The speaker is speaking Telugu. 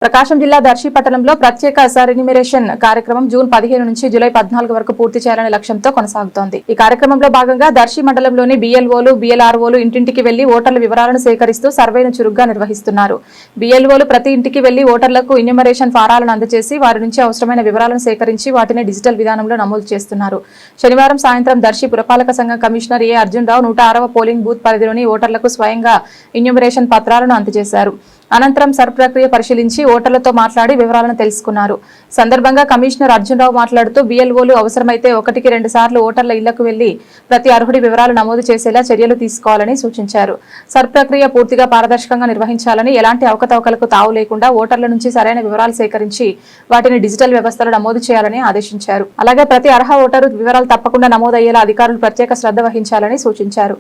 ప్రకాశం జిల్లా దర్శి పట్టణంలో ప్రత్యేక సరెన్యూమరేషన్ కార్యక్రమం జూన్ 15 నుంచి జూలై 14 వరకు పూర్తి చేయాలనే లక్ష్యంతో కొనసాగుతోంది. ఈ కార్యక్రమంలో భాగంగా దర్శి మండలంలోని బిఎల్ఓలు, బిఎల్ఆర్ఓలు ఇంటింటికి వెళ్లి ఓటర్ల వివరాలను సేకరిస్తూ సర్వేను చురుగ్గా నిర్వహిస్తున్నారు. బిఎల్ఓలు ప్రతి ఇంటికి వెళ్లి ఓటర్లకు ఎన్యూమరేషన్ ఫారాలను అందజేసి వారి నుంచి అవసరమైన వివరాలను సేకరించి వాటిని డిజిటల్ విధానంలో నమోదు చేస్తున్నారు. శనివారం సాయంత్రం దర్శి పురపాలక సంఘం కమిషనర్ ఏ అర్జున్ రావు 106వ పోలింగ్ బూత్ పరిధిలోని ఓటర్లకు స్వయంగా ఎన్యూమరేషన్ పత్రాలను అందజేశారు. అనంతరం సర్ ప్రక్రియ పరిశీలించి ఓటర్లతో మాట్లాడి వివరాలను తెలుసుకున్నారు. సందర్భంగా కమిషనర్ అర్జున్ రావు మాట్లాడుతూ బిఎల్ఓలు అవసరమైతే 1-2 సార్లు ఓటర్ల ఇళ్లకు వెళ్లి ప్రతి అర్హుడి వివరాలు నమోదు చేసేలా చర్యలు తీసుకోవాలని సూచించారు. సర్ ప్రక్రియ పూర్తిగా పారదర్శకంగా నిర్వహించాలని, ఎలాంటి అవకతవకలకు తావు లేకుండా ఓటర్ల నుంచి సరైన వివరాలు సేకరించి వాటిని డిజిటల్ వ్యవస్థలో నమోదు చేయాలని ఆదేశించారు. అలాగే ప్రతి అర్హ ఓటరు వివరాలు తప్పకుండా నమోదయ్యేలా అధికారులు ప్రత్యేక శ్రద్ధ వహించాలని సూచించారు.